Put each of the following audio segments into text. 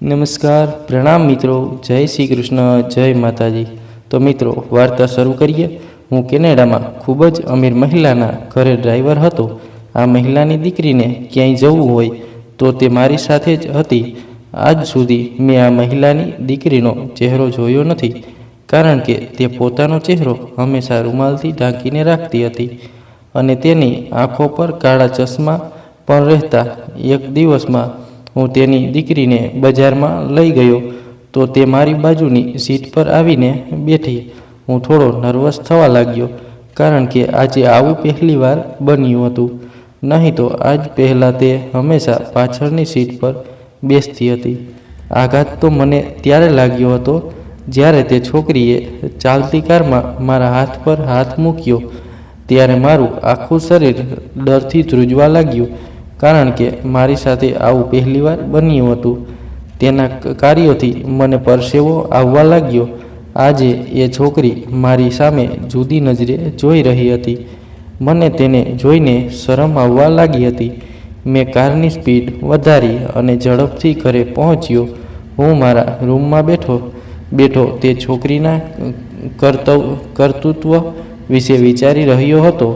નમસ્કાર, પ્રણામ મિત્રો, જય શ્રી કૃષ્ણ, જય માતાજી। તો મિત્રો વાર્તા શરૂ કરીએ। હું કેનેડામાં ખૂબ જ અમીર મહિલાના ઘરે ડ્રાઈવર હતો। આ મહિલાની દીકરીને ક્યાંય જવું હોય તો તે મારી સાથે જ હતી। આજ સુધી મેં આ મહિલાની દીકરીનો ચહેરો જોયો નથી, કારણ કે તે પોતાનો ચહેરો હંમેશા રૂમાલથી ઢાંકીને રાખતી હતી અને તેની આંખો પર કાળા ચશ્મા પણ રહેતા। એક દિવસમાં હું તેની દીકરીને બજારમાં લઈ ગયો તો તે મારી બાજુની સીટ પર આવીને બેઠી। હું થોડો નર્વસ થવા લાગ્યો, કારણ કે આજે આવું પહેલી વાર બન્યું હતું। નહીં તો આજ પહેલાં તે હંમેશા પાછળની સીટ પર બેસતી હતી। આઘાત તો મને ત્યારે લાગ્યો હતો જ્યારે તે છોકરીએ ચાલતી કારમાં મારા હાથ પર હાથ મૂક્યો। ત્યારે મારું આખું શરીર ડરથી ધ્રુજવા લાગ્યું, કારણ કે મારી સાથે આવું પહેલીવાર બન્યું હતું। તેના કાર્યોથી મને પરસેવો આવવા લાગ્યો। આજે એ છોકરી મારી સામે જુદી નજરે જોઈ રહી હતી। મને તેને જોઈને શરમ આવવા લાગી હતી। મેં કારની સ્પીડ વધારી અને ઝડપથી ઘરે પહોંચ્યો। હું મારા રૂમમાં બેઠો તે છોકરીના કર્તૃત્વ વિશે વિચારી રહ્યો હતો।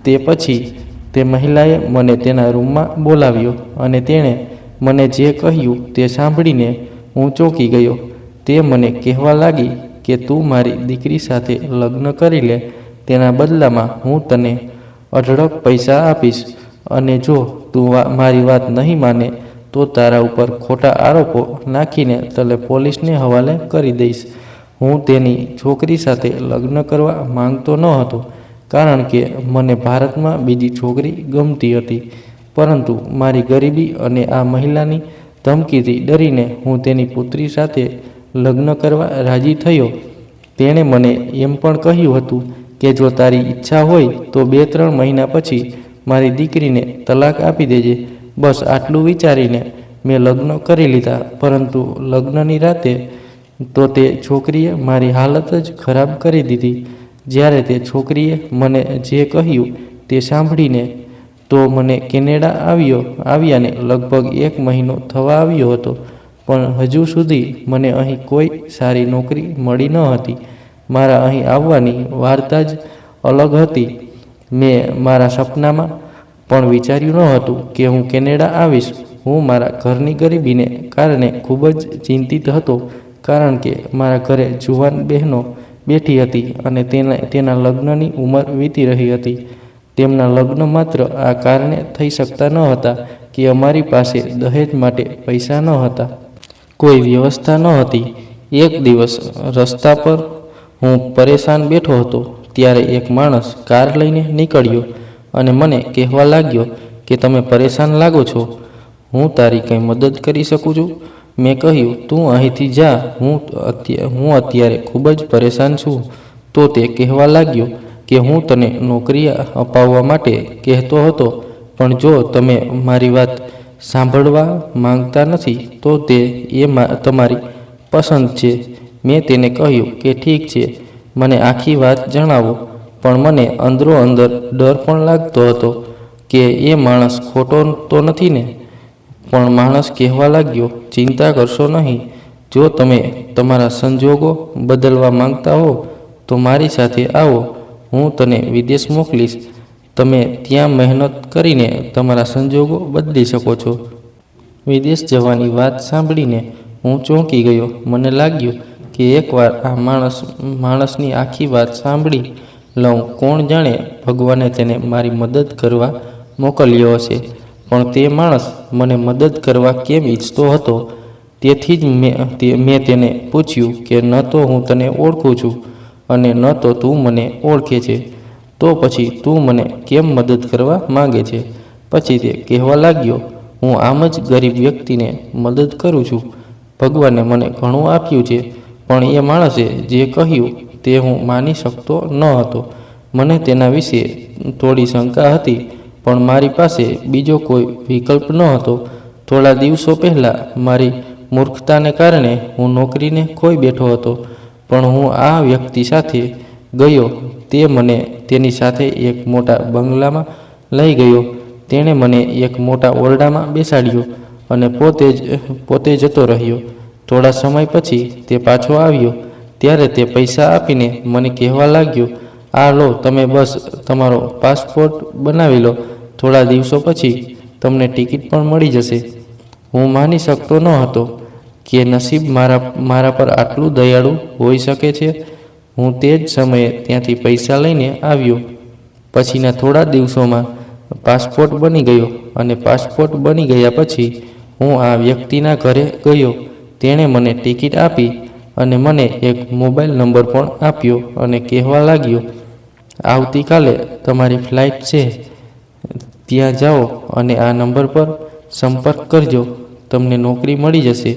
તે પછી તે મહિલાએ મને તેના રૂમમાં બોલાવ્યો અને તેણે મને જે કહ્યું તે સાંભળીને હું ચોંકી ગયો। તે મને કહેવા લાગી કે તું મારી દીકરી સાથે લગ્ન કરી લે, તેના બદલામાં હું તને અઢળક પૈસા આપીશ, અને જો તું મારી વાત નહીં માને તો તારા ઉપર ખોટા આરોપો નાખીને તને પોલીસને હવાલે કરી દઈશ। હું તેની છોકરી સાથે લગ્ન કરવા માંગતો ન હતો, કારણ કે મને ભારતમાં બીજી છોકરી ગમતી હતી, પરંતુ મારી ગરીબી અને આ મહિલાની ધમકીથી ડરીને હું તેની પુત્રી સાથે લગ્ન કરવા રાજી થયો। તેણે મને એમ પણ કહ્યું હતું કે જો તારી ઈચ્છા હોય તો 2-3 મહિના પછી મારી દીકરીને તલાક આપી દેજે। બસ આટલું વિચારીને મેં લગ્ન કરી લીધા, પરંતુ લગ્નની રાતે તો તે છોકરીએ મારી હાલત જ ખરાબ કરી દીધી। જ્યારે તે છોકરીએ મને જે કહ્યું તે સાંભળીને તો મને કેનેડા આવ્યાને લગભગ 1 મહિનો થવા આવ્યો હતો, પણ હજુ સુધી મને અહીં કોઈ સારી નોકરી મળી ન હતી। મારા અહીં આવવાની વાર્તા જ અલગ હતી। મેં મારા સપનામાં પણ વિચાર્યું ન હતું કે હું કેનેડા આવીશ। હું મારા ઘરની ગરીબીને કારણે ખૂબ જ ચિંતિત હતો, કારણ કે મારા ઘરે જુવાન બહેનો બેઠી હતી અને તેના લગ્નની ઉંમર વીતી રહી હતી। તેમના લગ્ન માત્ર આ કારણે થઈ શકતા ન હતા કે અમારી પાસે દહેજ માટે પૈસા ન હતા, કોઈ વ્યવસ્થા ન હતી। એક દિવસ રસ્તા પર હું પરેશાન બેઠો હતો, ત્યારે એક માણસ કાર લઈને નીકળ્યો અને મને કહેવા લાગ્યો કે તમે પરેશાન લાગો છો, હું તારી કંઈ મદદ કરી શકું છું? મેં કહ્યું, તું અહીંથી જા, હું અત્યારે ખૂબ જ પરેશાન છું। તો તે કહેવા લાગ્યો કે હું તને નોકરી અપાવવા માટે કહેતો હતો, પણ જો તમે મારી વાત સાંભળવા માંગતા નથી તો તે તમારી પસંદ છે। મેં તેને કહ્યું કે ઠીક છે, મને આખી વાત જણાવો, પણ મને અંદરો અંદર ડર પણ લાગતો હતો કે એ માણસ ખોટો તો નથી ને? પણ માણસ કહેવા લાગ્યો, ચિંતા કરશો નહીં, જો તમે તમારા સંજોગો બદલવા માંગતા હો તો મારી સાથે આવો, હું તને વિદેશ મોકલીશ। તમે ત્યાં મહેનત કરીને તમારા સંજોગો બદલી શકો છો। વિદેશ જવાની વાત સાંભળીને હું ચોંકી ગયો। મને લાગ્યું કે એકવાર આ માણસની આખી વાત સાંભળી લઉં। કોણ જાણે ભગવાને તેને મારી મદદ કરવા મોકલ્યો હશે, પણ તે માણસ મને મદદ કરવા કેમ ઈચ્છતો હતો? તેથી જ મેં તેને પૂછ્યું કે ન તો હું તને ઓળખું છું અને ન તો તું મને ઓળખે છે, તો પછી તું મને કેમ મદદ કરવા માંગે છે? પછી તે કહેવા લાગ્યો, હું આમ જ ગરીબ વ્યક્તિને મદદ કરું છું। ભગવાને મને ઘણું આપ્યું છે, પણ એ માણસે જે કહ્યું તે હું માની શકતો ન હતો। મને તેના વિશે થોડી શંકા હતી, પણ મારી પાસે બીજો કોઈ વિકલ્પ ન હતો। થોડા દિવસો પહેલાં મારી મૂર્ખતાને કારણે હું નોકરીને ખોઈ બેઠો હતો, પણ હું આ વ્યક્તિ સાથે ગયો। તે મને તેની સાથે એક મોટા બંગલામાં લઈ ગયો। તેણે મને એક મોટા ઓરડામાં બેસાડ્યો અને પોતે જતો રહ્યો. થોડા સમય પછી તે પાછો આવ્યો ત્યારે તે પૈસા આપીને મને કહેવા લાગ્યો, આ લો, તમે બસ તમારો પાસપોર્ટ બનાવી લો. થોડા દિવસો પછી તમને ટિકિટ પણ મળી જશે. હું માની શકતો ન હતો કે નસીબ મારા પર આટલું દયાળુ હોઈ શકે છે. હું તે જ સમયે ત્યાંથી પૈસા લઈને આવ્યો. પછીના થોડા દિવસોમાં પાસપોર્ટ બની ગયો અને પાસપોર્ટ બની ગયા પછી હું આ વ્યક્તિના ઘરે ગયો. તેણે મને ટિકિટ આપી અને મને એક મોબાઈલ નંબર પણ આપ્યો અને કહેવા લાગ્યો, આવતીકાલે તમારી ફ્લાઇટ છે, ત્યાં જાઓ અને આ નંબર પર સંપર્ક કરજો, તમને નોકરી મળી જશે.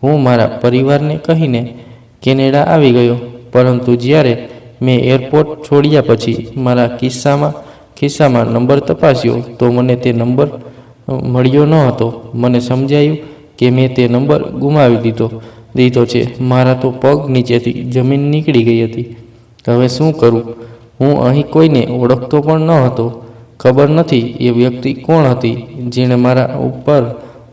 હું મારા પરિવારને કહીને કેનેડા આવી ગયો. પરંતુ જ્યારે મેં એરપોર્ટ છોડ્યા પછી મારા ખિસ્સામાં નંબર તપાસ્યો તો મને તે નંબર મળ્યો ન હતો. મને સમજાયું કે મેં તે નંબર ગુમાવી દીધો છે. મારા તો પગ નીચેથી જમીન નીકળી ગઈ હતી. હવે શું કરું? હું અહીં કોઈને ઓળખતો પણ ન હતો. ખબર નથી એ વ્યક્તિ કોણ હતી જેણે મારા ઉપર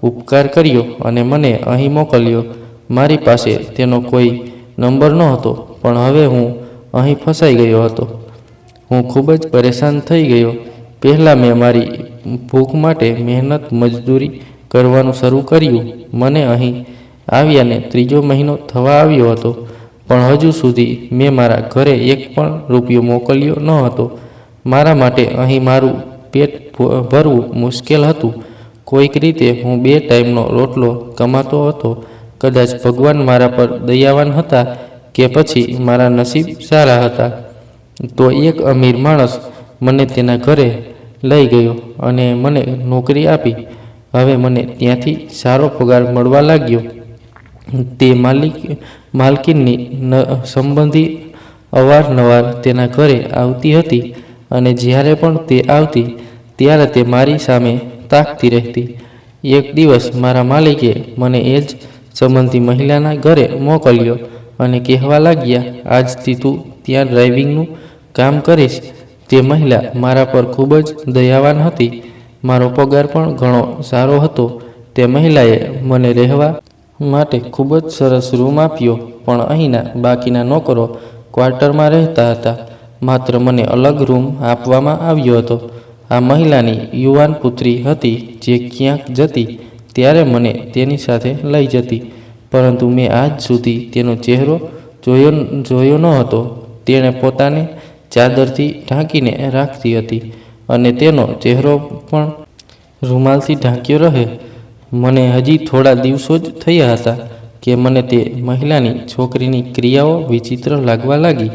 ઉપકાર કર્યો અને મને અહીં મોકલ્યો. મારી પાસે તેનો કોઈ નંબર નહોતો, પણ હવે હું અહીં ફસાઈ ગયો હતો. હું ખૂબ જ પરેશાન થઈ ગયો. પહેલાં મેં મારી ભૂખ માટે મજદૂરી કરવાનું શરૂ કર્યું. મને અહીં આવ્યાને 3જો મહિનો થવા આવ્યો હતો, પણ હજુ સુધી મેં મારા ઘરે એક પણ રૂપિયો મોકલ્યો ન હતો. મારા માટે અહીં મારું પેટ ભરવું મુશ્કેલ હતું. કોઈક રીતે હું 2 ટાઈમનો રોટલો કમાતો હતો. કદાચ ભગવાન મારા પર દયાવાન હતા કે પછી મારા નસીબ સારા હતા. તો એક અમીર માણસ મને તેના ઘરે લઈ ગયો અને મને નોકરી આપી. હવે મને ત્યાંથી સારો પગાર મળવા લાગ્યો. તે માલકીનની સંબંધી અવારનવાર તેના ઘરે આવતી હતી અને જ્યારે પણ તે આવતી ત્યારે તે મારી સામે તાકતી રહેતી. એક દિવસ મારા માલિકે મને એ જ સંબંધી મહિલાના ઘરે મોકલ્યો અને કહેવા લાગ્યા, આજથી તું ત્યાં ડ્રાઇવિંગનું કામ કરીશ. તે મહિલા મારા પર ખૂબ જ દયાવાન હતી. મારો પગાર પણ ઘણો સારો હતો. તે મહિલાએ મને રહેવા માટે ખૂબ જ સરસ રૂમ આપ્યો, પણ અહીંના બાકીના નોકરો ક્વાર્ટરમાં રહેતા હતા. માત્ર મને અલગ રૂમ આપવામાં આવ્યો હતો. આ મહિલાની યુવાન પુત્રી હતી જે ક્યાંક જતી ત્યારે મને તેની સાથે લઈ જતી, પરંતુ મેં આજ સુધી તેનો ચહેરો જોયો ન હતો. તેણે પોતાને ચાદરથી ઢાંકીને રાખતી હતી અને તેનો ચહેરો પણ રૂમાલથી ઢાંક્યો રહે. મને હજી થોડા દિવસો જ થયા હતા કે મને તે મહિલાની છોકરીની ક્રિયાઓ વિચિત્ર લાગવા લાગી.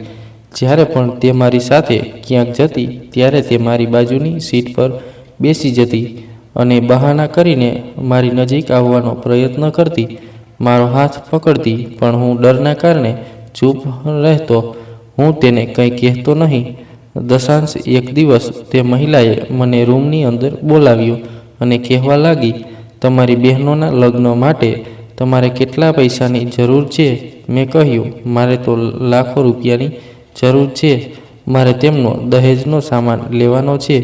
જ્યારે પણ તે મારી સાથે ક્યાંક જતી ત્યારે તે મારી બાજુની સીટ પર બેસી જતી અને બહાના કરીને મારી નજીક આવવાનો પ્રયત્ન કરતી. મારો હાથ પકડતી, પણ હું ડરના કારણે ચૂપ રહેતો. હું તેને કંઈ કહેતો નહીં. દશાંશ એક દિવસ તે મહિલાએ મને રૂમની અંદર બોલાવ્યો અને કહેવા લાગી, તમારી બહેનોના લગ્ન માટે તમારે કેટલા પૈસાની જરૂર છે? મેં કહ્યું, મારે તો લાખો રૂપિયાની જરૂર છે. મારે તેમનો દહેજનો સામાન લેવાનો છે,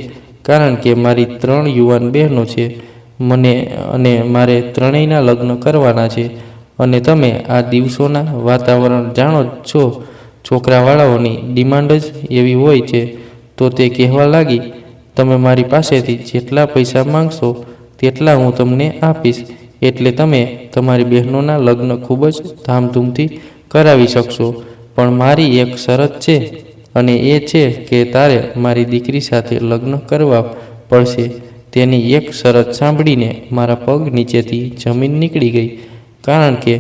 કારણ કે મારી 3 યુવાન બહેનો છે અને મારે ત્રણેયના લગ્ન કરવાના છે. અને તમે આ દિવસોના વાતાવરણ જાણો જ છો, છોકરાવાળાઓની ડિમાન્ડ જ એવી હોય છે. તો તે કહેવા લાગી, તમે મારી પાસેથી જેટલા પૈસા માંગશો તેટલા હું તમને આપીશ, એટલે તમે તમારી બહેનોના લગ્ન ખૂબ જ ધામધૂમથી કરાવી શકશો. પણ મારી એક શરત છે, અને એ છે કે તારે મારી દીકરી સાથે લગ્ન કરવા પડશે. તેની એક શરત સાંભળીને મારા પગ નીચેથી જમીન નીકળી ગઈ, કારણ કે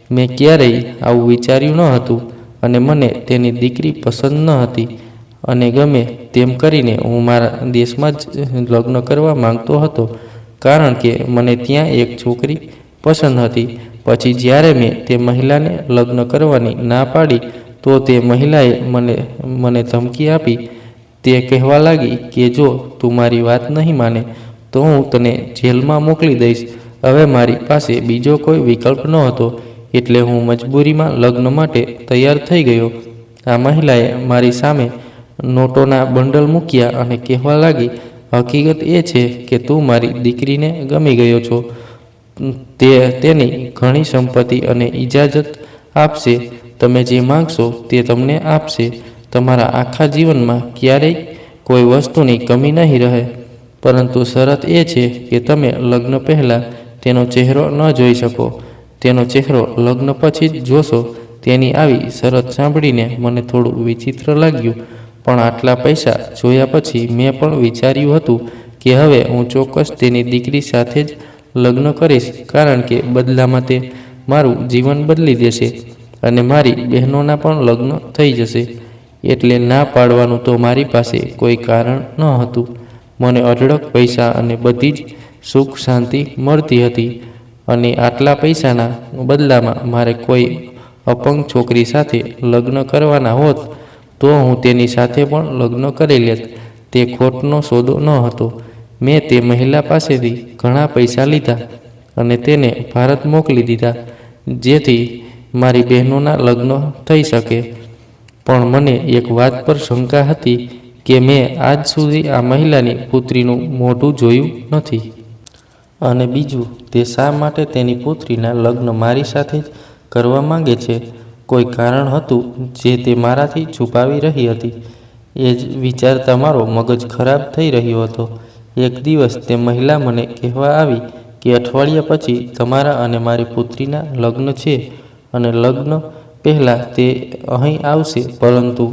મેં ક્યારેય આવું વિચાર્યું ન હતું અને મને તેની દીકરી પસંદ ન હતી. અને ગમે તેમ કરીને હું મારા દેશમાં જ લગ્ન કરવા માંગતો હતો, કારણ કે મને ત્યાં એક છોકરી પસંદ હતી. પછી જ્યારે મેં તે મહિલાને લગ્ન કરવાની ના પાડી તો તે મહિલાએ મને ધમકી આપી. તે કહેવા લાગી કે જો તું મારી વાત નહીં માને તો હું તને જેલમાં મોકલી દઈશ. હવે મારી પાસે બીજો કોઈ વિકલ્પ ન હતો, એટલે હું મજબૂરીમાં લગ્ન માટે તૈયાર થઈ ગયો. આ મહિલાએ મારી સામે નોટોના બંડલ મૂક્યા અને કહેવા લાગી, હકીકત એ છે કે તું મારી દીકરીને ગમી ગયો છો. તેની ઘણી સંપત્તિ અને ઇજાજત આપશે. તમે જે માંગશો તે તમને આપશે. તમારા આખા જીવનમાં ક્યારેય કોઈ વસ્તુની કમી નહીં રહે. પરંતુ શરત એ છે કે તમે લગ્ન પહેલાં તેનો ચહેરો ન જોઈ શકો. તેનો ચહેરો લગ્ન પછી જ જોશો. તેની આવી શરત સાંભળીને મને થોડું વિચિત્ર લાગ્યું, પણ આટલા પૈસા જોયા પછી મેં પણ વિચાર્યું હતું કે હવે હું ચોક્કસ તેની દીકરી સાથે જ લગ્ન કરીશ, કારણ કે બદલામાં તે મારું જીવન બદલી દેશે અને મારી બહેનોના પણ લગ્ન થઈ જશે. એટલે ના પાડવાનું તો મારી પાસે કોઈ કારણ ન હતું. મને અઢળક પૈસા અને બધી જ સુખ શાંતિ મળતી હતી, અને આટલા પૈસાના બદલામાં મારે કોઈ અપંગ છોકરી સાથે લગ્ન કરવાના હોત તો હું તેની સાથે પણ લગ્ન કરી લેત. તે ખોટનો સોદો ન હતો. મેં તે મહિલા પાસેથી ઘણા પૈસા લીધા અને તેને ભારત મોકલી દીધા, જેથી મારી બહેનોના લગ્ન થઈ શકે. પણ મને એક વાત પર શંકા હતી કે મેં આજ સુધી આ મહિલાની પુત્રીનું મોઢું જોયું નથી. અને બીજું, તે શા માટે તેની પુત્રીના લગ્ન મારી સાથે જ કરવા માંગે છે? કોઈ કારણ હતું જે તે મારાથી છુપાવી રહી હતી. એ જ વિચારતા મારો મગજ ખરાબ થઈ રહ્યો હતો. એક દિવસ તે મહિલા મને કહેવા આવી કે અઠવાડિયા પછી તમારા અને મારી પુત્રીના લગ્ન છે અને લગ્ન પહેલાં તે અહીં આવશે, પરંતુ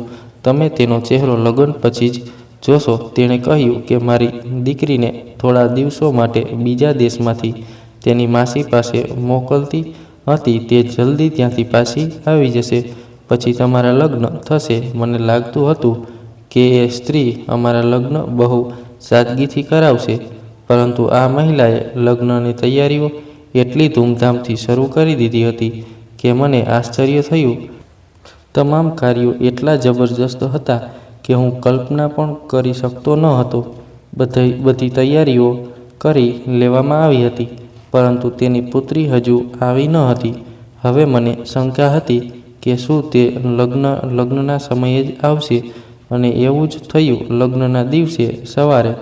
તમે તેનો ચહેરો લગ્ન પછી જ જોશો. તેણે કહ્યું કે મારી દીકરીને થોડા દિવસો માટે બીજા દેશમાંથી તેની માસી પાસે મોકલતી હતી. તે જલ્દી ત્યાંથી પાછી આવી જશે. પછી તમારા લગ્ન થશે. મને લાગતું હતું કે એ સ્ત્રી અમારા લગ્ન બહુ સાદગીથી કરાવશે, પરંતુ આ મહિલાએ લગ્નની તૈયારીઓ એટલી ધૂમધામથી શરૂ કરી દીધી હતી કે મને આશ્ચર્ય થયું. તમામ કાર્યો એટલા જબરજસ્ત હતા કે હું કલ્પના પણ કરી શકતો ન હતો. બધી તૈયારીઓ કરી લેવામાં આવી હતી, પરંતુ તેની પુત્રી હજુ આવી ન હતી. હવે મને શંકા હતી કે શું તે લગ્નના સમયે જ આવશે, અને એવું જ થયું. લગ્નના દિવસે સવારે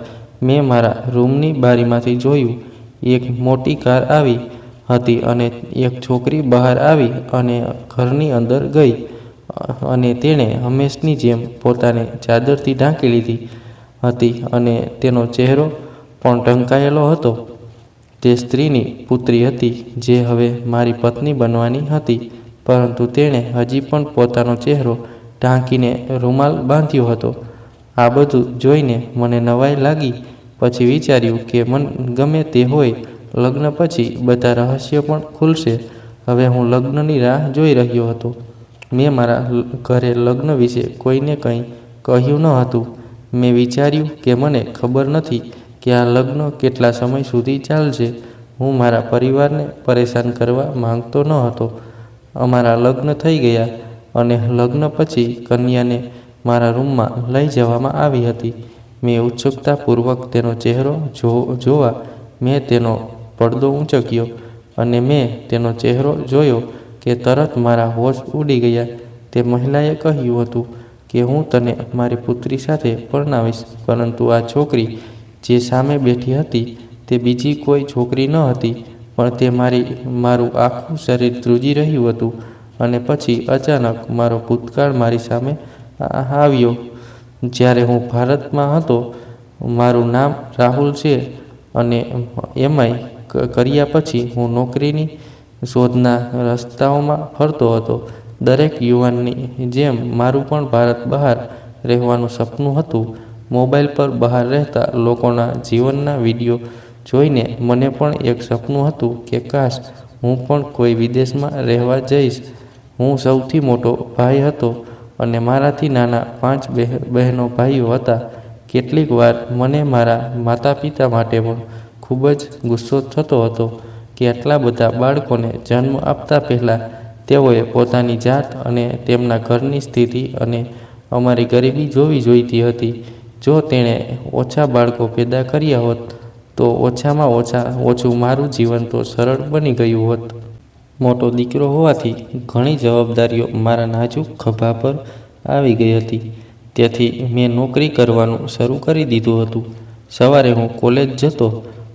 મેં મારા રૂમની બારીમાંથી જોયું. એક મોટી કાર આવી હતી અને એક છોકરી બહાર આવી અને ઘરની અંદર ગઈ, અને તેણે હંમેશની જેમ પોતાને ચાદરથી ઢાંકી લીધી હતી અને તેનો ચહેરો પણ ઢંકાયેલો હતો. તે સ્ત્રીની પુત્રી હતી જે હવે મારી પત્ની બનવાની હતી, પરંતુ તેણે હજી પણ પોતાનો ચહેરો ઢાંકીને રૂમાલ બાંધ્યો હતો. આ બધું જોઈને મને નવાઈ લાગી. પછી વિચાર્યું કે ગમે તે હોય, લગ્ન પછી બધા રહસ્યો પણ ખુલશે. હવે હું લગ્નની રાહ જોઈ રહ્યો હતો. મેં મારા ઘરે લગ્ન વિશે કોઈને કંઈ કહ્યું ન હતું. મેં વિચાર્યું કે મને ખબર નથી કે આ લગ્ન કેટલા સમય સુધી ચાલશે. હું મારા પરિવારને પરેશાન કરવા માંગતો ન હતો. અમારા લગ્ન થઈ ગયા અને લગ્ન પછી કન્યાને મારા રૂમમાં લઈ જવામાં આવી હતી. મેં ઉત્સુકતાપૂર્વક તેનો ચહેરો જોવા મેં તેનો પડદો ઊંચક્યો અને મેં તેનો ચહેરો જોયો કે તરત મારા હોશ ઉડી ગયા. તે મહિલાએ કહ્યું હતું કે હું તને મારી પુત્રી સાથે પરણાવીશ, પરંતુ આ છોકરી જે સામે બેઠી હતી તે બીજી કોઈ છોકરી ન હતી, પણ તે મારું આખું શરીર ધ્રુજી રહ્યું હતું. અને પછી અચાનક મારો ભૂતકાળ મારી સામે આવ્યો. જ્યારે હું ભારતમાં હતો, મારું નામ રાહુલ છે, અને એમાંય કર્યા પછી હું નોકરીની શોધના રસ્તાઓમાં ફરતો હતો. દરેક યુવાનની જેમ મારું પણ ભારત બહાર રહેવાનું સપનું હતું. મોબાઈલ પર બહાર રહેતા લોકોના જીવનના વિડીયો જોઈને મને પણ એક સપનું હતું કે કાશ હું પણ કોઈ વિદેશમાં રહેવા જઈશ. હું સૌથી મોટો ભાઈ હતો અને મારાથી નાના 5 બહેનો ભાઈઓ હતા. કેટલીક વાર મને મારા માતા પિતા માટે પણ ખૂબ જ ગુસ્સો થતો હતો કે આટલા બધા બાળકોને જન્મ આપતા પહેલાં તેઓએ પોતાની જાત અને તેમના ઘરની સ્થિતિ અને અમારી ગરીબી જોવી જોઈતી હતી. જો તેણે ઓછા બાળકો પેદા કર્યા હોત તો ઓછામાં ઓછું મારું જીવન તો સરળ બની ગયું હોત. મોટો દીકરો હોવાથી ઘણી જવાબદારીઓ મારા નાજુક ખભા પર આવી ગઈ હતી. તેથી મેં નોકરી કરવાનું શરૂ કરી દીધું હતું. સવારે હું કોલેજ જતો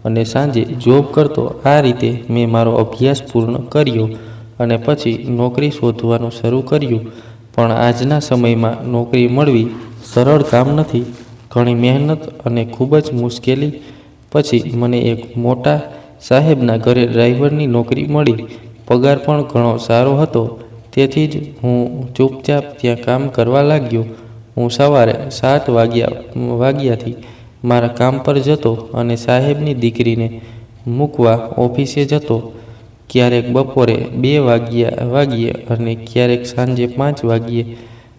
અને સાંજે જોબ કરતો. આ રીતે મેં મારો અભ્યાસ પૂર્ણ કર્યો અને પછી નોકરી શોધવાનું શરૂ કર્યું. પણ આજના સમયમાં નોકરી મળવી સરળ કામ નથી. ઘણી મહેનત અને ખૂબ જ મુશ્કેલી પછી મને એક મોટા સાહેબના ઘરે ડ્રાઈવરની નોકરી મળી. પગાર પણ ઘણો સારો હતો. તેથી જ હું ચૂપચાપ ત્યાં કામ કરવા લાગ્યો. હું સવારે 7 વાગ્યાથી મારા કામ પર જતો અને સાહેબની દીકરીને મૂકવા ઓફિસે જતો. ક્યારેક બપોરે 2 વાગ્યે અને ક્યારેક સાંજે 5 વાગ્યે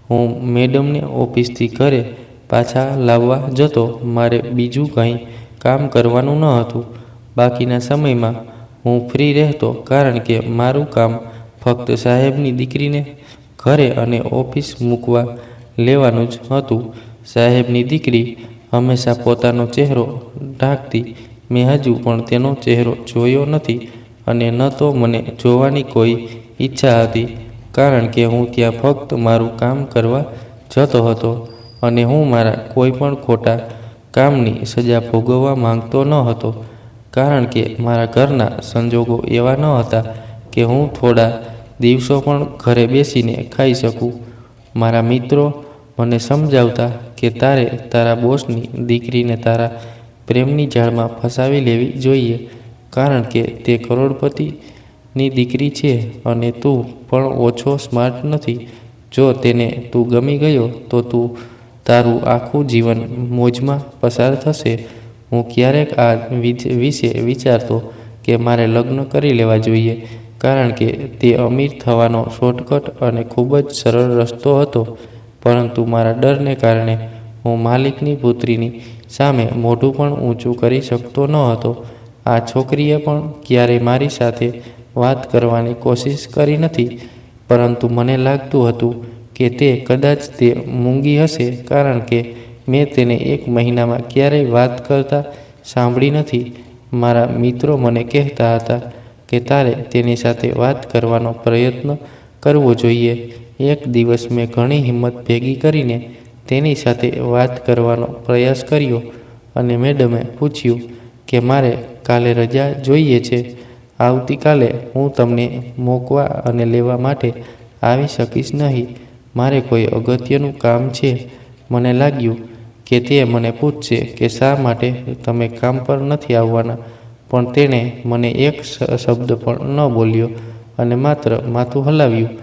હું મેડમને ઓફિસથી ઘરે પાછા લાવવા જતો. મારે બીજું કંઈ કામ કરવાનું ન હતું. બાકીના સમયમાં હું ફ્રી રહેતો, કારણ કે મારું કામ ફક્ત સાહેબની દીકરીને ઘરે અને ઓફિસ મૂકવા લેવાનું જ હતું. સાહેબની દીકરી હંમેશા પોતાનો ચહેરો ઢાંકતી. મેં હજુ પણ તેનો ચહેરો જોયો નથી અને ન તો મને જોવાની કોઈ ઈચ્છા હતી, કારણ કે હું ત્યાં ફક્ત મારું કામ કરવા જતો હતો અને હું મારા કોઈ પણ ખોટા કામની સજા ભોગવવા માંગતો ન હતો, કારણ કે મારા ઘરના સંજોગો એવા ન હતા કે હું થોડા દિવસો પણ ઘરે બેસીને ખાઈ શકું. મારા મિત્રો મને સમજાવતા કે તારે તારા બોસની દીકરીને તારા પ્રેમની જાળમાં ફસાવી લેવી જોઈએ, કારણ કે તે કરોડપતિની દીકરી છે અને તું પણ ઓછો સ્માર્ટ નથી. જો તેને તું ગમી ગયો તો તારું આખું જીવન મોજમાં પસાર થશે. હું ક્યારેક આ વિશે વિચારતો કે મારે લગ્ન કરી લેવા જોઈએ, કારણ કે તે અમીર થવાનો શોર્ટકટ અને ખૂબ જ સરળ રસ્તો હતો. પરંતુ મારા ડરને કારણે હું માલિકની પુત્રીની સામે મોઢું પણ ઊંચું કરી શકતો ન હતો. આ છોકરીએ પણ ક્યારેય મારી સાથે વાત કરવાની કોશિશ કરી નથી, પરંતુ મને લાગતું હતું કે કદાચ તે મૂંગી હશે, કારણ કે મેં તેને 1 મહિનામાં ક્યારેય વાત કરતા સાંભળી નથી. મારા મિત્રો મને કહેતા હતા કે તારે તેની સાથે વાત કરવાનો પ્રયત્ન કરવો જોઈએ. એક દિવસ મેં ઘણી હિંમત ભેગી કરીને તેની સાથે વાત કરવાનો પ્રયાસ કર્યો અને મેડમે પૂછ્યું કે મારે કાલે રજા જોઈએ છે. આવતીકાલે હું તમને મૂકવા અને લેવા માટે આવી શકીશ નહીં. મારે કોઈ અગત્યનું કામ છે. મને લાગ્યું કે તે મને પૂછશે કે શા માટે તમે કામ પર નથી આવવાના, પણ તેણે મને એક શબ્દ પણ ન બોલ્યો અને માત્ર માથું હલાવ્યું.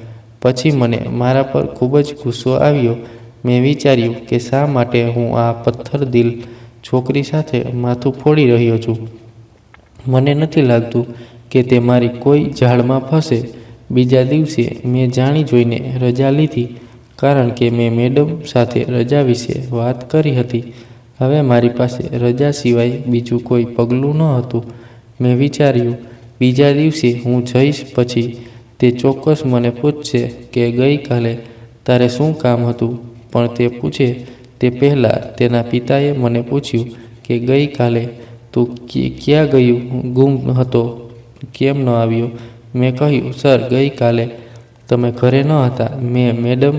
પછી મને મારા પર ખૂબ જ ગુસ્સો આવ્યો. મેં વિચાર્યું કે શા માટે હું આ પથ્થરદિલ છોકરી સાથે માથું ફોડી રહ્યો છું. મને નથી લાગતું કે તે મારી કોઈ જાળમાં ફસે. બીજા દિવસે મેં જાણી જોઈને રજા લીધી, કારણ કે મેં મેડમ સાથે રજા વિશે વાત કરી હતી. હવે મારી પાસે રજા સિવાય બીજું કોઈ પગલું ન હતું. મેં વિચાર્યું, બીજા દિવસે હું જઈશ પછી તે ચોક્કસ મને પૂછશે કે ગઈકાલે તારે શું કામ હતું. પણ તે પૂછે તે પહેલાં તેના પિતાએ મને પૂછ્યું કે ગઈકાલે તું ક્યાં ગુમ હતો, કેમ ન આવ્યો? મેં કહ્યું, સર, ગઈકાલે તમે ઘરે ન હતા. મેં મેડમ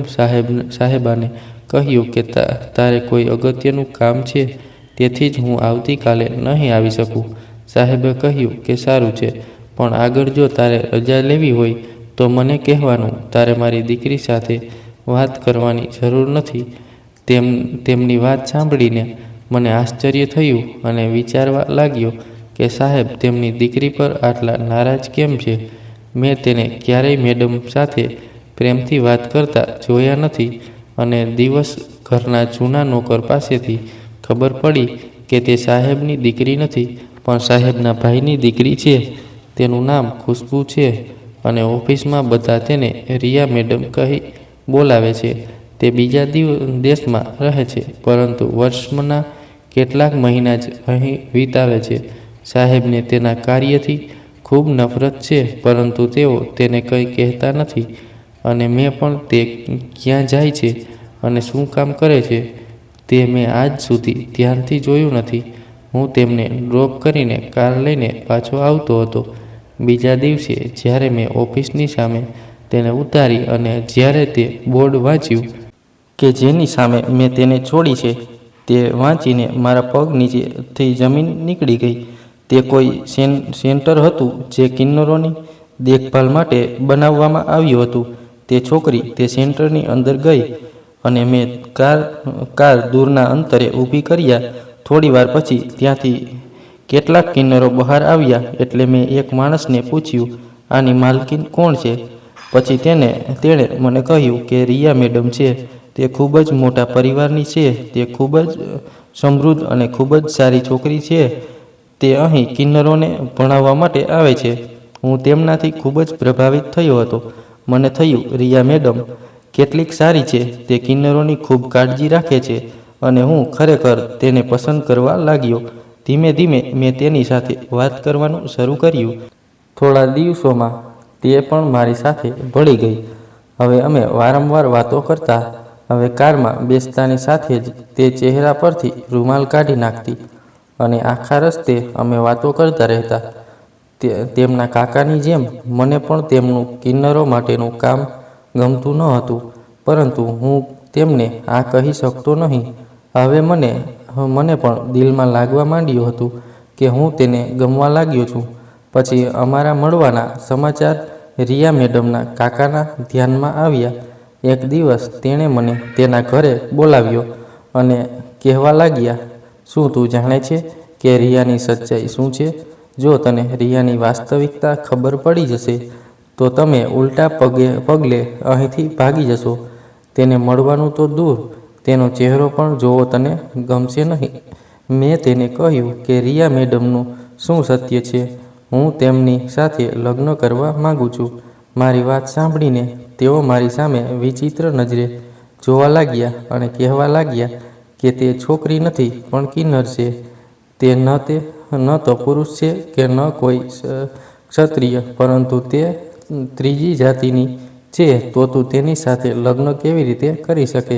સાહેબાને કહ્યું કે તારે કોઈ અગત્યનું કામ છે, તેથી જ હું આવતીકાલે નહીં આવી શકું. સાહેબે કહ્યું કે સારું છે, પણ આગળ જો તારે રજા લેવી હોય તો મને કહેવાનું. તારે મારી દીકરી સાથે વાત કરવાની જરૂર નથી. તેમની વાત સાંભળીને મને આશ્ચર્ય થયું અને વિચારવા લાગ્યો કે સાહેબ તેમની દીકરી પર આટલા નારાજ કેમ છે. મેં તેને ક્યારેય મેડમ સાથે પ્રેમથી વાત કરતા જોયા નથી અને દિવસ ઘરના જૂના નોકર પાસેથી ખબર પડી કે તે સાહેબની દીકરી નથી, પણ સાહેબના ભાઈની દીકરી છે. તેનું નામ ખુશ્બુ છે અને ઓફિસમાં બધા તેને રિયા મેડમ કહી બોલાવે છે. તે બીજા દેશમાં રહે છે, પરંતુ વર્ષના કેટલાક મહિના જ અહીં વિતાવે છે. સાહેબને તેના કાર્યથી ખૂબ નફરત છે, પરંતુ તેઓ તેને કંઈ કહેતા નથી અને મેં પણ તે ક્યાં જાય છે અને શું કામ કરે છે તે મેં આજ સુધી ધ્યાનથી જોયું નથી. હું તેમને ડ્રોપ કરીને કાર લઈને પાછો આવતો હતો. બીજા દિવસે જ્યારે મેં ઓફિસની સામે તેને ઉતારી અને જ્યારે તે બોર્ડ વાંચ્યું કે જેની સામે મેં તેને છોડી છે, તે વાંચીને મારા પગ નીચેથી જમીન નીકળી ગઈ. તે કોઈ સેન્ટર હતું જે કિન્નરોની દેખભાલ માટે બનાવવામાં આવ્યું હતું. તે છોકરી તે સેન્ટરની અંદર ગઈ અને મેં કાર દૂરના અંતરે ઊભી કર્યા. થોડી વાર પછી ત્યાંથી કેટલાક કિન્નરો બહાર આવ્યા. એટલે મેં એક માણસને પૂછ્યું, આની માલકીન કોણ છે? પછી તેણે મને કહ્યું કે રિયા મેડમ છે. તે ખૂબ જ મોટા પરિવારની છે. તે ખૂબ જ સમૃદ્ધ અને ખૂબ જ સારી છોકરી છે. તે અહીં કિન્નરોને ભણાવવા માટે આવે છે. હું તેમનાથી ખૂબ જ પ્રભાવિત થયો હતો. મને થયું, રિયા મેડમ કેટલીક સારી છે. તે કિન્નરોની ખૂબ કાળજી રાખે છે અને હું ખરેખર તેને પસંદ કરવા લાગ્યો. ધીમે ધીમે મેં તેની સાથે વાત કરવાનું શરૂ કર્યું. થોડા દિવસોમાં તે પણ મારી સાથે ભળી ગઈ. હવે અમે વારંવાર વાતો કરતા. હવે કારમાં બેસતાની સાથે જ તે ચહેરા પરથી રૂમાલ કાઢી નાખતી અને આખા રસ્તે અમે વાતો કરતા રહેતા. તેમના કાકાની જેમ મને પણ તેમનું કિન્નરો માટેનું કામ ગમતું ન હતું, પરંતુ હું તેમને આ કહી શકતો નહીં. હવે મને પણ દિલમાં લાગવા માંડ્યું હતું કે હું તેને ગમવા લાગ્યો છું. પછી અમારા મળવાના સમાચાર રિયા મેડમના કાકાના ધ્યાનમાં આવ્યા. એક દિવસ તેણે મને તેના ઘરે બોલાવ્યો અને કહેવા લાગ્યા, શું તું જાણે છે કે રિયાની સચ્ચાઈ શું છે? જો તને રિયાની વાસ્તવિકતા ખબર પડી જશે તો તમે ઉલટા પગલે અહીંથી ભાગી જશો. તેને મળવાનું તો દૂર, તેનો ચહેરો પણ જોવો તને ગમશે નહીં. મેં તેને કહ્યું કે રિયા મેડમનું શું સત્ય છે? હું તેમની સાથે લગ્ન કરવા માગું છું. મારી વાત સાંભળીને તેઓ મારી સામે વિચિત્ર નજરે જોવા લાગ્યા અને કહેવા લાગ્યા કે તે છોકરી નથી પણ કિન્નર છે. તે ન તો પુરુષ છે કે ન કોઈ ક્ષત્રિય, પરંતુ તે ત્રીજી જાતિની છે. તો તું તેની સાથે લગ્ન કેવી રીતે કરી શકે?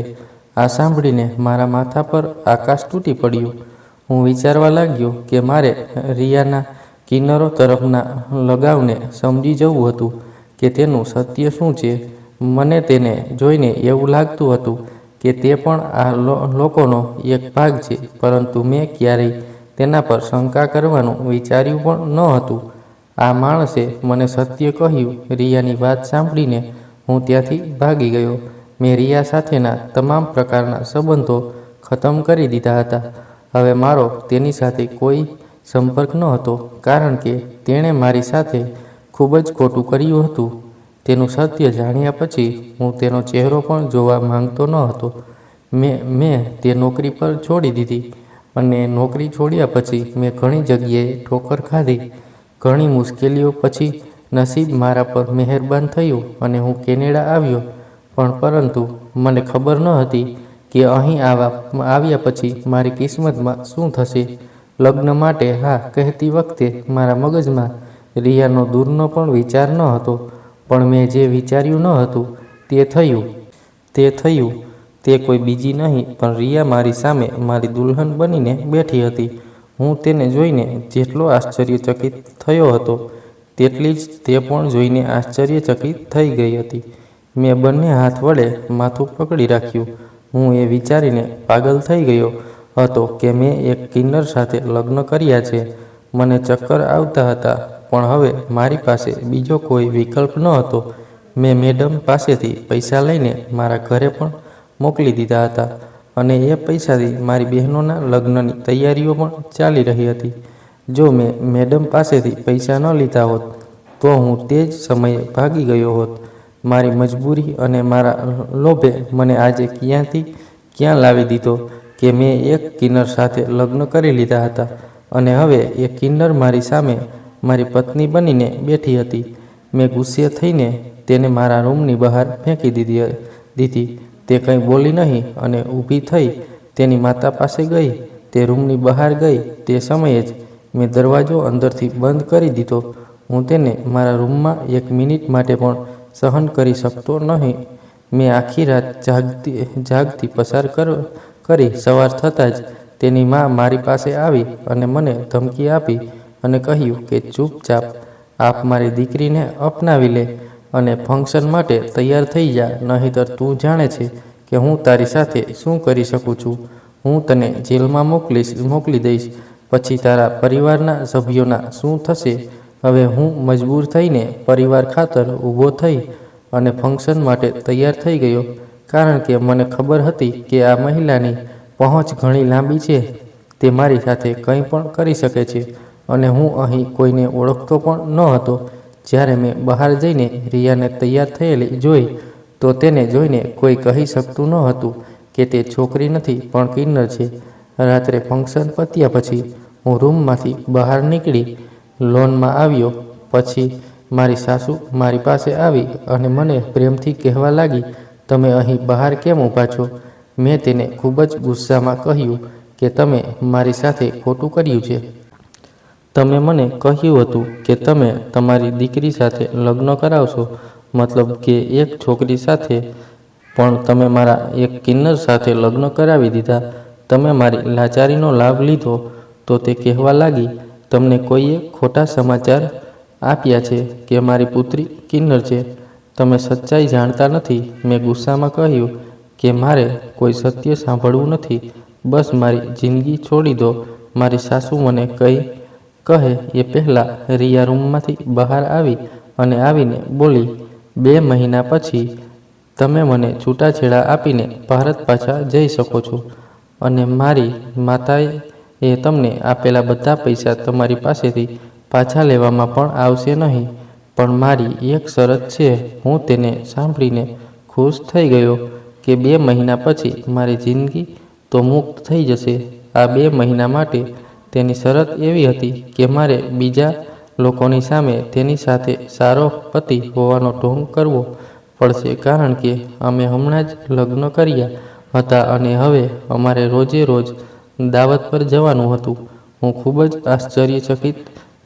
આ સાંભળીને મારા માથા પર આકાશ તૂટી પડ્યું. હું વિચારવા લાગ્યો કે મારે રિયાના કિન્નરો તરફના લગાવને સમજી જવું હતું કે તેનું સત્ય શું છે. મને તેને જોઈને એવું લાગતું હતું કે તે પણ આ લોકોનો એક ભાગ છે, પરંતુ મેં ક્યારેય તેના પર શંકા કરવાનું વિચાર્યું પણ ન હતું. આ માણસે મને સત્ય કહ્યું. રિયાની વાત સાંભળીને હું ત્યાંથી ભાગી ગયો. મેં રિયા સાથેના તમામ પ્રકારના સંબંધો ખતમ કરી દીધા હતા. હવે મારો તેની સાથે કોઈ સંપર્ક ન હતો, કારણ કે તેણે મારી સાથે ખૂબ જ ખોટું કર્યું હતું. તેનું સત્ય જાણ્યા પછી હું તેનો ચહેરો પણ જોવા માંગતો ન હતો. મેં તે નોકરી પર છોડી દીધી અને નોકરી છોડ્યા પછી મેં ઘણી જગ્યાએ ઠોકર ખાધી. ઘણી મુશ્કેલીઓ પછી નસીબ મારા પર મહેરબાન થયું અને હું કેનેડા આવ્યો. પરંતુ મને ખબર ન હતી કે અહીં આવ્યા પછી મારી કિસ્મતમાં શું થશે. લગ્ન માટે હા કહેતી વખતે મારા મગજમાં રિયાનો દૂરનો પણ વિચાર ન હતો, પણ મેં જે વિચાર્યું ન હતું તે થયું. તે કોઈ બીજી નહીં પણ રિયા મારી સામે મારી દુલ્હન બનીને બેઠી હતી. હું તેને જોઈને જેટલો આશ્ચર્યચકિત થયો હતો તેટલી જ તે પણ જોઈને આશ્ચર્યચકિત થઈ ગઈ હતી. મેં બંને હાથ વડે માથું પકડી રાખ્યું. હું એ વિચારીને પાગલ થઈ ગયો હતો કે મેં એક કિન્નર સાથે લગ્ન કર્યા છે. મને ચક્કર આવતા હતા, પણ હવે મારી પાસે બીજો કોઈ વિકલ્પ ન હતો. મેં મેડમ પાસેથી પૈસા લઈને મારા ઘરે પણ મોકલી દીધા હતા અને એ પૈસાથી મારી બહેનોના લગ્નની તૈયારીઓ પણ ચાલી રહી હતી. જો મેં મેડમ પાસેથી પૈસા ન લીધા હોત તો હું તે જ સમયે ભાગી ગયો હોત. મારી મજબૂરી અને મારા લોભે મને આજે ક્યાંથી ક્યાં લાવી દીધો કે મેં એક કિન્નર સાથે લગ્ન કરી લીધા હતા અને હવે એ કિન્નર મારી સામે મારી પત્ની બનીને બેઠી હતી. મેં ગુસ્સે થઈને તેને મારા રૂમની બહાર ફેંકી દીધી. તે કંઈ બોલી નહીં અને ઊભી થઈ તેની માતા પાસે ગઈ. તે રૂમની બહાર ગઈ તે સમયે જ મેં દરવાજો અંદરથી બંધ કરી દીધો. હું તેને મારા રૂમમાં એક મિનિટ માટે પણ સહન કરી શકતો નહીં. મેં આખી રાત જાગતી પસાર કરી. સવાર થતાં જ તેની મા મારી પાસે આવી અને મને ધમકી આપી અને કહ્યું કે ચૂપચાપ આપ મારી દીકરીને અપનાવી લે અને ફંક્શન માટે તૈયાર થઈ જા, નહીંતર તું જાણે છે કે હું તારી સાથે શું કરી શકું છું. હું તને જેલમાં મોકલી દઈશ. પછી તારા પરિવારના સભ્યોના શું થશે? હવે હું મજબૂર થઈને પરિવાર ખાતર ઊભો થઈ અને ફંક્શન માટે તૈયાર થઈ ગયો, કારણ કે મને ખબર હતી કે આ મહિલાની પહોંચ ઘણી લાંબી છે. તે મારી સાથે કંઈ પણ કરી શકે છે અને હું અહીં કોઈને ઓળખતો પણ ન હતો. જ્યારે મેં બહાર જઈને રિયાને તૈયાર થયેલી જોઈ તો તેને જોઈને કોઈ કહી શકતું ન હતું કે તે છોકરી નથી પણ કિન્નર છે. રાત્રે ફંક્શન પત્યા પછી હું રૂમમાંથી બહાર નીકળી લોનમાં આવ્યો. પછી મારી સાસુ મારી પાસે આવી અને મને પ્રેમથી કહેવા લાગી, તમે અહીં બહાર કેમ ઊભા છો? મેં તેને ખૂબ જ ગુસ્સામાં કહ્યું કે તમે મારી સાથે ખોટું કર્યું છે. તમે મને કહ્યું હતું કે તમે તમારી દીકરી સાથે લગ્ન કરાવશો, મતલબ કે એક છોકરી સાથે, પણ તમે મારા એક કિન્નર સાથે લગ્ન કરાવી દીધા. તમે મારી લાચારીનો લાભ લીધો. તો તે કહેવા લાગી, તમને કોઈએ ખોટા સમાચાર આપ્યા છે કે મારી પુત્રી કિન્નર છે. તમે સચ્ચાઈ જાણતા નથી. મેં ગુસ્સામાં કહ્યું કે મારે કોઈ સત્ય સાંભળવું નથી. બસ મારી જિંદગી છોડી દો. મારી સાસુ મને કહે એ પહેલાં રિયા રૂમમાંથી બહાર આવી અને આવીને બોલી, 2 મહિના પછી તમે મને છૂટાછેડા આપીને ભારત પાછા જઈ શકો છો અને મારી માતાએ તમને આપેલા બધા પૈસા તમારી પાસેથી પાછા લેવામાં પણ આવશે નહીં. પણ મારી એક શરત છે. હું તેને સાંભળીને ખુશ થઈ ગયો કે 2 મહિના પછી મારી જિંદગી તો મુક્ત થઈ જશે. આ 2 મહિના માટે તેની શરત એવી હતી કે મારે બીજા લોકોની સામે તેની સાથે સારો પતિ હોવાનો ઢોંગ કરવો પડશે, કારણ કે અમે હમણાં જ લગ્ન કર્યા હતા અને હવે અમારે રોજે રોજ દાવત પર જવાનું હતું. હું ખૂબ જ આશ્ચર્યચકિત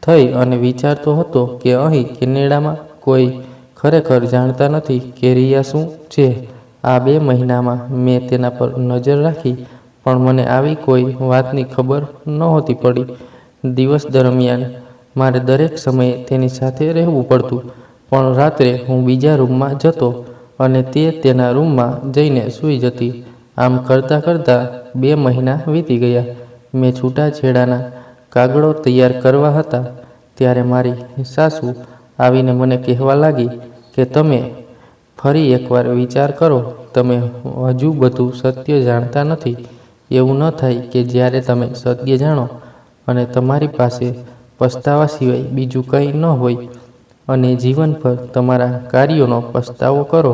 થઈ અને વિચારતો હતો કે અહીં કેનેડામાં કોઈ ખરેખર જાણતા નથી કે રિયા શું છે. આ 2 મહિનામાં મેં તેના પર નજર રાખી, પણ મને આવી કોઈ વાતની ખબર નહોતી પડી. દિવસ દરમિયાન મારે દરેક સમયે તેની સાથે રહેવું પડતું, પણ રાત્રે હું બીજા રૂમમાં જતો અને તે તેના રૂમમાં જઈને સૂઈ જતી. આમ કરતાં કરતાં 2 મહિના વીતી ગયા. મેં છૂટાછેડાના કાગળો તૈયાર કરવા હતા ત્યારે મારી સાસુ આવીને મને કહેવા લાગી કે તમે ફરી એકવાર વિચાર કરો. તમે હજુ બધું સત્ય જાણતા નથી. એવું ન થાય કે જ્યારે તમે સત્ય જાણો અને તમારી પાસે પસ્તાવા સિવાય બીજું કંઈ ન હોય અને જીવનભર તમારા કાર્યોનો પસ્તાવો કરો.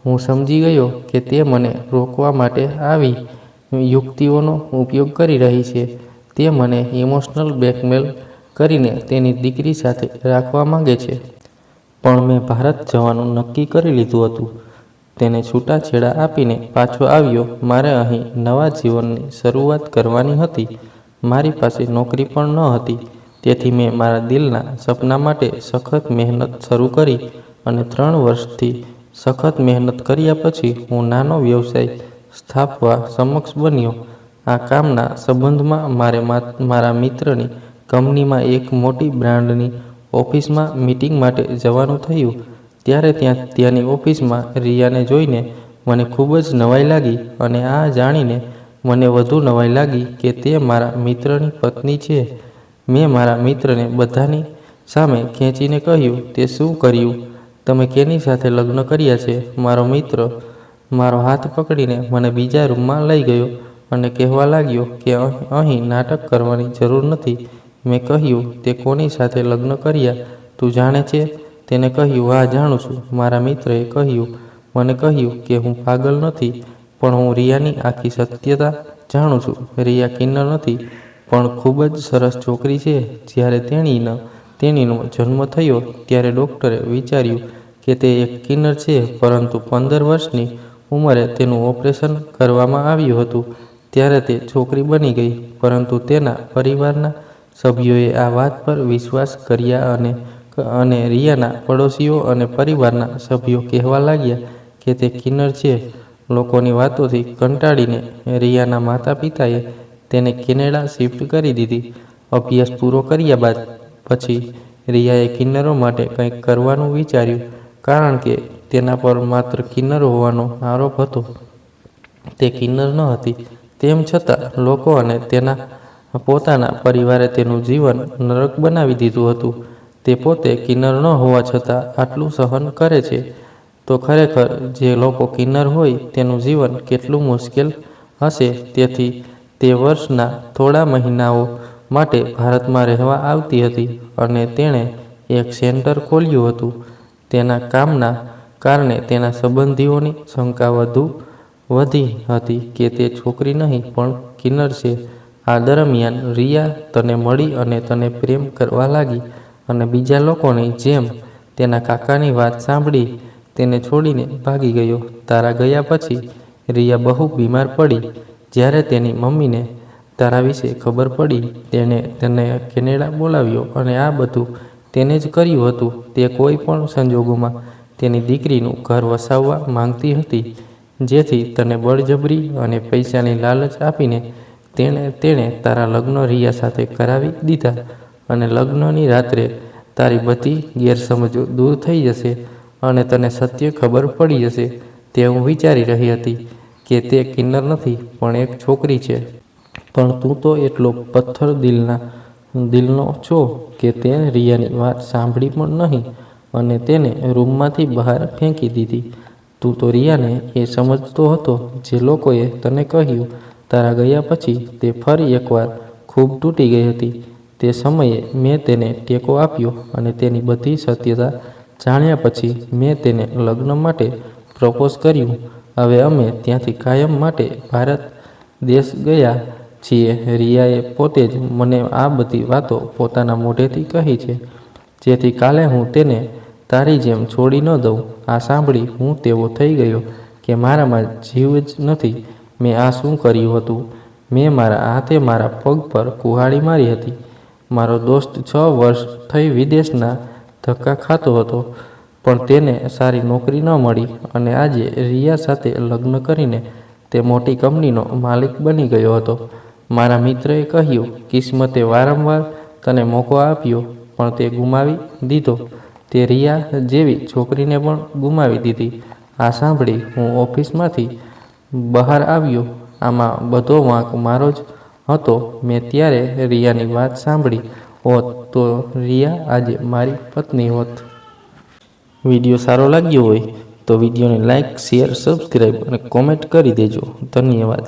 હું સમજી ગયો કે તે મને રોકવા માટે આવી યુક્તિઓનો ઉપયોગ કરી રહી છે. તે મને ઇમોશનલ બ્લેકમેલ કરીને તેની દીકરી સાથે રાખવા માંગે છે. પણ મેં ભારત જવાનું નક્કી કરી લીધું હતું. તેને છૂટાછેડા આપીને પાછો આવ્યો. મારે અહીં નવા જીવનની શરૂઆત કરવાની હતી. મારી પાસે નોકરી પણ ન હતી. તેથી મેં મારા દિલના સપના માટે સખત મહેનત શરૂ કરી અને 3 વર્ષથી સખત મહેનત કર્યા પછી હું નાનો વ્યવસાય સ્થાપવા સક્ષમ બન્યો. આ કામના સંબંધમાં મારે મારા મિત્રની કંપનીમાં એક મોટી બ્રાન્ડની ઓફિસમાં મીટિંગ માટે જવાનું થયું. ત્યારે ત્યાંની ઓફિસમાં રિયાને જોઈને મને ખૂબ જ નવાઈ લાગી અને આ જાણીને મને વધુ નવાઈ લાગી કે તે મારા મિત્રની પત્ની છે. મેં મારા મિત્રને બધાની સામે ખેંચીને કહ્યું, તે શું કર્યું? તમે કેની સાથે લગ્ન કર્યા છે? મારો મિત્ર મારો હાથ પકડીને મને બીજા રૂમમાં લઈ ગયો અને કહેવા લાગ્યો કે અહીં નાટક કરવાની જરૂર નથી. મેં કહ્યું, તે કોની સાથે લગ્ન કર્યા તું જાણે છે? તેને કહ્યું, હા જાણું છું. મારા મિત્રએ મને કહ્યું કે હું પાગલ નથી, પણ હું રિયાની આખી સત્યતા જાણું છું. રિયા કિન્નર નથી, પણ ખૂબ જ સરસ છોકરી છે. જ્યારે તેણીનો જન્મ થયો ત્યારે ડૉક્ટરે વિચાર્યું કે તે એક કિન્નર છે, પરંતુ 15 વર્ષની ઉંમરે તેનું ઓપરેશન કરવામાં આવ્યું હતું. ત્યારે તે છોકરી બની ગઈ. પરંતુ તેના પરિવારના સભ્યોએ આ વાત પર વિશ્વાસ કર્યા અને રિયાના પડોશીઓ અને પરિવારના સભ્યો કહેવા લાગ્યા કે તે કિન્નર છે. લોકોની વાતોથી કંટાળીને રિયાના માતા પિતાએ તેને કેનેડા શિફ્ટ કરી દીધી. અભ્યાસ પૂરો કર્યા પછી રિયાએ કિન્નરો માટે કંઈક કરવાનું વિચાર્યું, કારણ કે તેના પર માત્ર કિન્નર હોવાનો આરોપ હતો. તે કિન્નર ન હતી. તેમ છતાં લોકો અને તેના પોતાના પરિવારે તેનું જીવન નરક બનાવી દીધું હતું. તે પોતે કિન્નર ન હોવા છતાં આટલું સહન કરે છે, તો ખરેખર જે લોકો કિન્નર હોય તેનું જીવન કેટલું મુશ્કેલ હશે. તેથી તે વર્ષના થોડા મહિનાઓ માટે ભારતમાં રહેવા આવતી હતી અને તેણે એક સેન્ટર ખોલ્યું હતું. તેના કામના કારણે તેના સંબંધીઓની શંકા વધી હતી કે તે છોકરી નહીં પણ કિન્નર છે. આ દરમિયાન રિયા તને મળી અને તને પ્રેમ કરવા લાગી અને બીજા લોકોની જેમ તેના કાકાની વાત સાંભળી તેને છોડીને ભાગી ગયો. તારા ગયા પછી રિયા બહુ બીમાર પડી. જ્યારે તેની મમ્મીને તારા વિશે ખબર પડી, તેણે તને કેનેડા બોલાવ્યો અને આ બધું તેને જ કર્યું હતું. તે કોઈ પણ સંજોગોમાં તેની દીકરીનું ઘર વસાવવા માંગતી હતી, જેથી તને બળજબરી અને પૈસાની લાલચ આપીને તેણે તારા લગ્ન રિયા સાથે કરાવી દીધા અને લગ્નની રાત્રે તારી બધી ગેરસમજો દૂર થઈ જશે અને તને સત્ય ખબર પડી જશે. તે હું વિચારી રહી હતી કે તે કિન્નર નથી પણ એક છોકરી છે, પણ તું તો એટલો પથ્થર દિલનો છો કે તે રિયાની વાત સાંભળી પણ નહીં અને તેને રૂમમાંથી બહાર ફેંકી દીધી. તું તો રિયાને એ સમજતો હતો જે લોકોએ તને કહ્યું. તારા ગયા પછી તે ફરી એકવાર ખૂબ તૂટી ગઈ હતી. તે સમયે મેં તેને ટેકો આપ્યો અને તેની બધી સત્યતા જાણ્યા પછી મેં તેને લગ્ન માટે પ્રપોઝ કર્યું. હવે અમે ત્યાંથી કાયમ માટે ભારત દેશ ગયા છીએ. રિયાએ પોતે જ મને આ બધી વાતો પોતાના મોઢેથી કહી છે, જેથી કાલે હું તેને તારી જેમ છોડી ન દઉં. આ સાંભળી હું તેવો થઈ ગયો કે મારામાં જીવ જ નથી. મેં આ શું કર્યું હતું? મેં મારા હાથે મારા પગ પર કુહાડી મારી હતી. મારો દોસ્ત 6 વર્ષ થઈ વિદેશના ધક્કા ખાતો હતો, પણ તેને સારી નોકરી ન મળી અને આજે રિયા સાથે લગ્ન કરીને તે મોટી કંપનીનો માલિક બની ગયો હતો. મારા મિત્રએ કહ્યું, કિસ્મતે વારંવાર તને મોકો આપ્યો પણ તે ગુમાવી દીધો. તે રિયા જેવી છોકરીને પણ ગુમાવી દીધી. આ સાંભળી હું ઓફિસમાંથી બહાર આવ્યો. આમાં બધો વાંક મારો જ હતો. મેં ત્યારે રિયાની વાત સાંભળી હોત તો રિયા આજે મારી પત્ની હોત. વિડીયો સારો લાગ્યો હોય તો વિડીયોને લાઇક, શેર, સબસ્ક્રાઈબ અને કોમેન્ટ કરી દેજો. ધન્યવાદ.